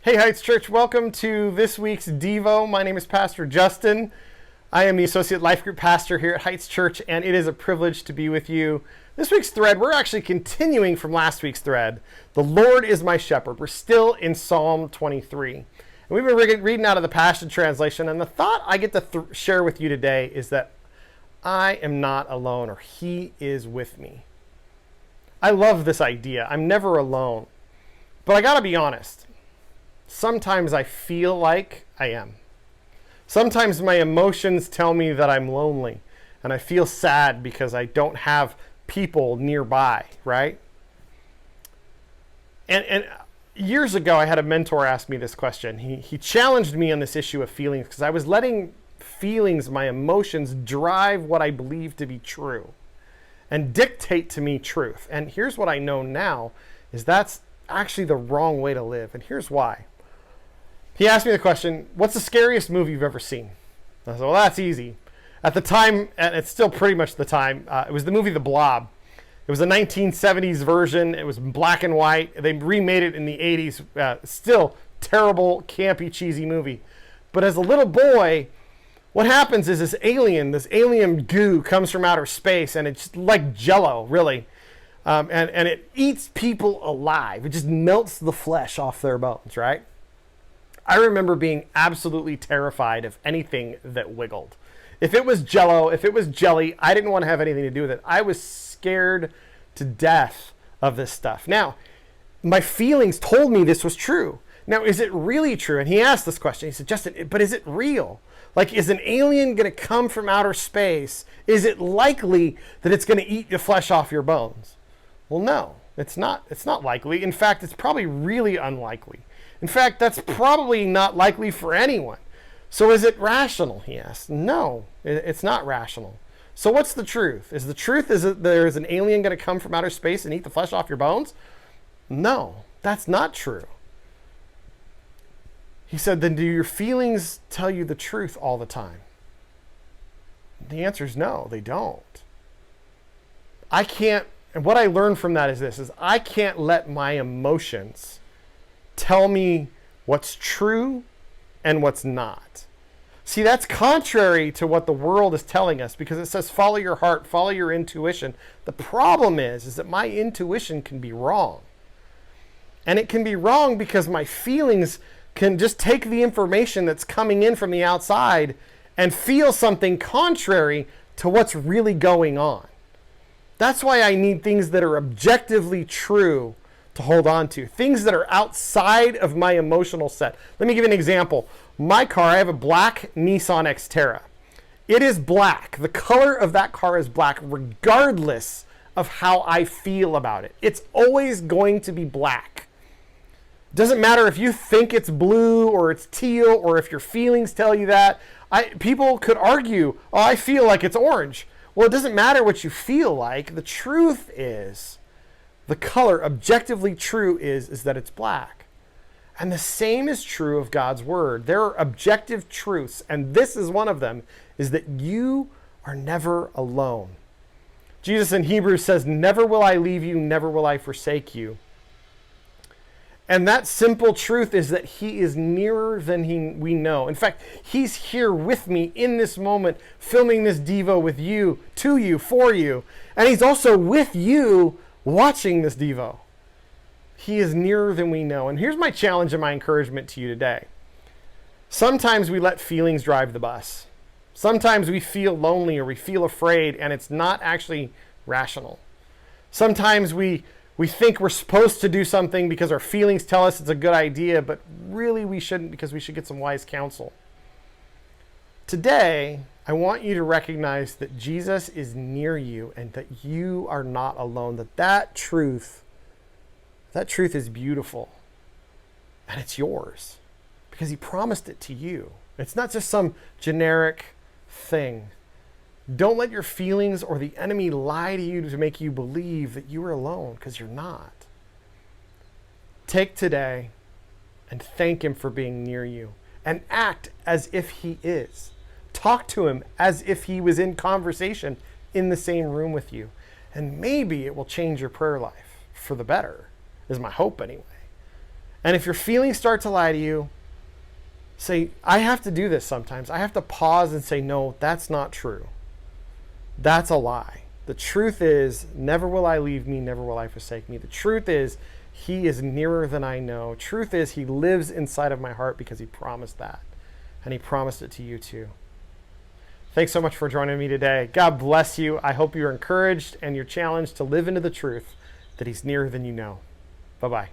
Hey Heights Church, welcome to this week's Devo. My name is Pastor Justin. I am the Associate Life Group Pastor here at Heights Church, and it is a privilege to be with you. This week's thread, we're actually continuing from last week's thread. The Lord is my shepherd. We're still in Psalm 23. And we've been reading out of the Passion Translation, and the thought I get to share with you today is that I am not alone, or He is with me. I love this idea. I'm never alone. But I gotta be honest. Sometimes I feel like I am. Sometimes my emotions tell me that I'm lonely and I feel sad because I don't have people nearby, right? And years ago, I had a mentor ask me this question. He challenged me on this issue of feelings because I was letting feelings, my emotions, drive what I believe to be true and dictate to me truth. And here's what I know now is that's actually the wrong way to live. And here's why. He asked me the question, what's the scariest movie you've ever seen? I said, well, that's easy. At the time, and it's still pretty much the time, it was the movie The Blob. It was a 1970s version. It was black and white. They remade it in the 80s. Still terrible, campy, cheesy movie. But as a little boy, what happens is this alien goo comes from outer space, and it's like Jell-O, really. And it eats people alive. It just melts the flesh off their bones, right? I remember being absolutely terrified of anything that wiggled. If it was Jell-O, if it was jelly, I didn't want to have anything to do with it. I was scared to death of this stuff. Now, my feelings told me this was true. Now, is it really true? And he asked this question. He said, Justin, but is it real? Like, is an alien going to come from outer space? Is it likely that it's going to eat the flesh off your bones? Well, no, it's not. It's not likely. In fact, it's probably really unlikely. In fact, that's probably not likely for anyone. So is it rational, he asked. No, it's not rational. So what's the truth? Is the truth that there is an alien going to come from outer space and eat the flesh off your bones? No, that's not true. He said, then do your feelings tell you the truth all the time? The answer is no, they don't. And what I learned from that is this, is I can't let my emotions tell me what's true and what's not. See, that's contrary to what the world is telling us because it says follow your heart, follow your intuition. The problem is that my intuition can be wrong. And it can be wrong because my feelings can just take the information that's coming in from the outside and feel something contrary to what's really going on. That's why I need things that are objectively true to hold on to, things that are outside of my emotional set. Let me give you an example. My car, I have a black Nissan Xterra. It is black. The color of that car is black regardless of how I feel about it. It's always going to be black. Doesn't matter if you think it's blue or it's teal or if your feelings tell you that. People could argue, oh, I feel like it's orange. Well, it doesn't matter what you feel like. The truth is, the color, objectively true, is that it's black. And the same is true of God's word. There are objective truths, and this is one of them, is that you are never alone. Jesus in Hebrews says, never will I leave you, never will I forsake you. And that simple truth is that He is nearer than we know. In fact, He's here with me in this moment, filming this Devo with you, to you, for you. And He's also with you watching this Devo. He is nearer than we know. And here's my challenge and my encouragement to you today. Sometimes we let feelings drive the bus. Sometimes we feel lonely or we feel afraid and it's not actually rational. Sometimes we think we're supposed to do something because our feelings tell us it's a good idea, but really we shouldn't because we should get some wise counsel. Today, I want you to recognize that Jesus is near you and that you are not alone, that truth is beautiful and it's yours because He promised it to you. It's not just some generic thing. Don't let your feelings or the enemy lie to you to make you believe that you are alone because you're not. Take today and thank Him for being near you and act as if He is. Talk to Him as if He was in conversation in the same room with you. And maybe it will change your prayer life for the better, is my hope anyway. And if your feelings start to lie to you, say, I have to do this sometimes. I have to pause and say, no, that's not true. That's a lie. The truth is, never will I leave me, never will I forsake me. The truth is, he is nearer than I know. Truth is, he lives inside of my heart because he promised that. And he promised it to you too. Thanks so much for joining me today. God bless you. I hope you're encouraged and you're challenged to live into the truth that he's nearer than you know. Bye-bye.